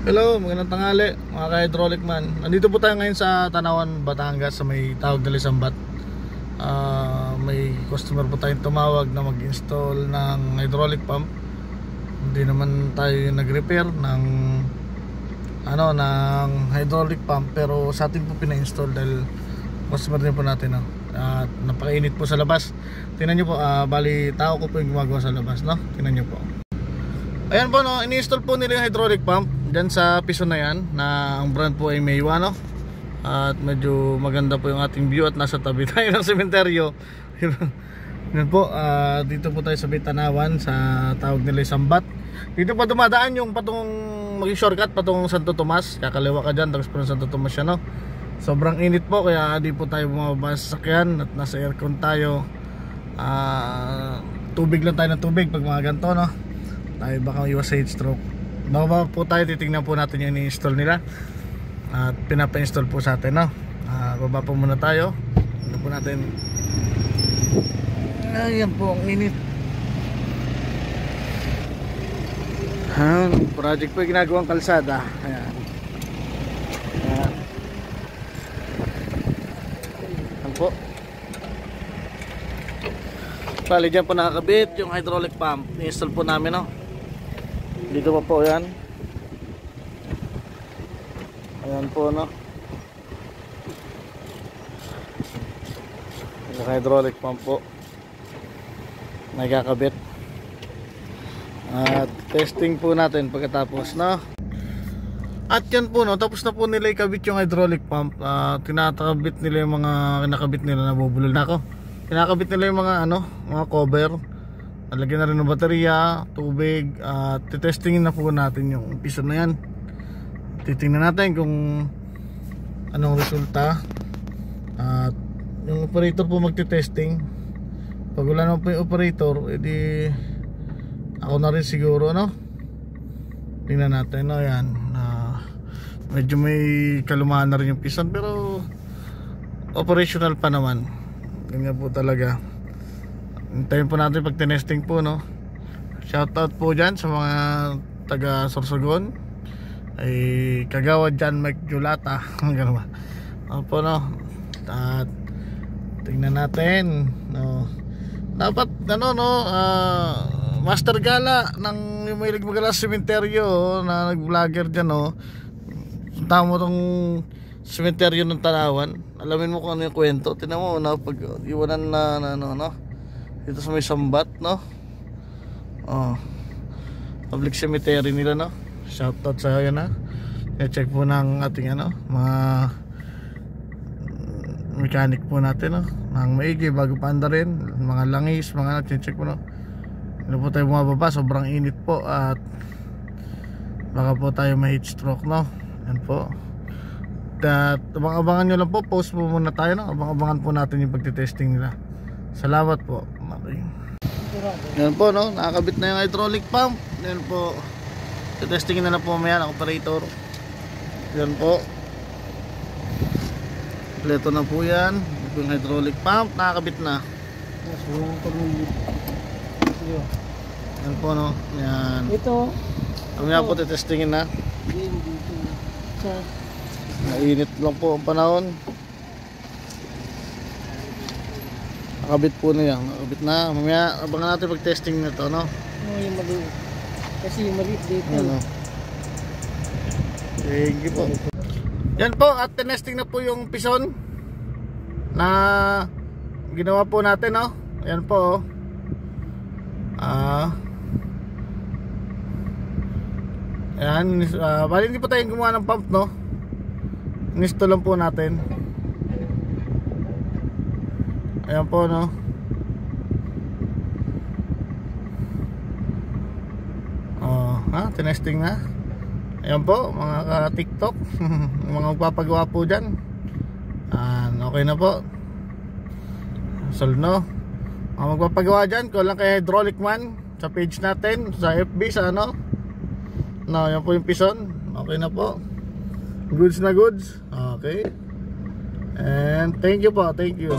Hello, magandang tanghali mga ka-hydraulic man. Nandito po tayo ngayon sa Tanawan, Batangas sa may tawag na Lisambat. May customer po tayong tumawag na mag-install ng hydraulic pump. Hindi naman tayo nag-repair ng ng hydraulic pump, pero sa atin po pina-install dahil customer din po natin, no? At napakainit po sa labas. Tingnan nyo po, bali tao ko po yung gumagawa sa labas, no? Tingnan nyo po. Ayan po, no, ini-install po nila yung hydraulic pump dyan sa piso na yan, na ang brand po ay Meiwa, no? At medyo maganda po yung ating view at nasa tabi tayo ng sementeryo. Yan po, dito po tayo sa Tanawan sa tawag nila Sambat. Dito pa dumadaan yung patungong maging shortcut patungong Santo Tomas. Kakaliwa ka dyan, tapos po ng Santo Tomas yan, no? Sobrang init po, kaya di po tayo bumababa sa sasakyan at nasa aircon tayo. Tubig lang tayo ng tubig pag mga ganito, no? Tayo baka iwas sa heat stroke. Baba po tayo, titignan po natin yung ini-install nila at pinapa-install po sa atin, no? Baba po muna tayo. Ano po natin. Ayan po, ang init. Project po yung ginagawang kalsada. Ayan. Ayan po. Bali dyan po nakakabit yung hydraulic pump. I-install po namin, no? Dito pa po yan. Ayan po, no? Yung hydraulic pump po nagkakabit. At testing po natin pagkatapos, no? At yan po, no? Tapos na po nila ikabit yung hydraulic pump. Tinatakabit nila yung mga kinakabit nila. Nabubulol na ako. Kinakabit nila yung mga mga cover. Nalagyan na rin ng baterya, tubig, at titestingin na po natin yung piso na yan. Titingnan natin kung anong resulta. At yung operator po magtitesting. Pag wala naman po yung operator, edi ako na rin siguro, no? Tingnan natin, no? Yan. Medyo may kalumaan na rin yung pisan, pero operational pa naman. Ganyan po talaga. Hintayin po natin pag tinesting po, no? Shoutout po dyan sa mga taga Sorsogon. Ay kagawad dyan, Mike Julata. Gano'n ba? Opo, no? At tingnan natin, no? Dapat Master Gala ng yung may magala sa sementeryo, na nag-vlogger dyan, no? Punta mo tong sementeryo ng Tanawan, alamin mo kung ano yung kwento. Tingnan mo na pag iwanan na dito sa may Sambat, no? Public cemetery nila, no? Shoutout sa yan, ha? I-check po ng ating mga mechanic po natin, no? Nang maigi bago paanda rin, mga langis, mga check po, no? Hindi po tayo bumababa, sobrang init po at baka po tayo may heat stroke, no? Yan po. At abang-abangan nyo lang po, post po muna tayo, no? Abang-abangan po natin yung pagtitesting nila. Salamat po. Okay. Yan po, no? Nakakabit na yung hydraulic pump. Yan po. Testingin na lang po mamaya ng operator. Yan po. Kompleto na po yan. Yung hydraulic pump nakakabit na. Yan po, no? Yan. Ito. Mamaya po testingin na. Mainit lang po ang panahon. Nakabit po na yan. Nakabit na. Mamaya abangan natin pag testing na ito, no? Yung maliit. Kasi yung maliit dito. Ano? Thank you po. Yan po, at tinesting na po yung pison na ginawa po natin, no? Yan po. Ayan. Bali hindi po tayo gumawa ng pump, no? Inisto lang po natin. Ayan po, no? Tinesting na. Ayan po, mga ka-tiktok. Mga magpapagawa po dyan. Okay na po. Solve, no? Mga magpapagawa dyan, kung lang kay Hydraulic Man sa page natin, sa FB, sa yan po yung pison. Okay na po. Goods na goods. Okay. And thank you po, thank you.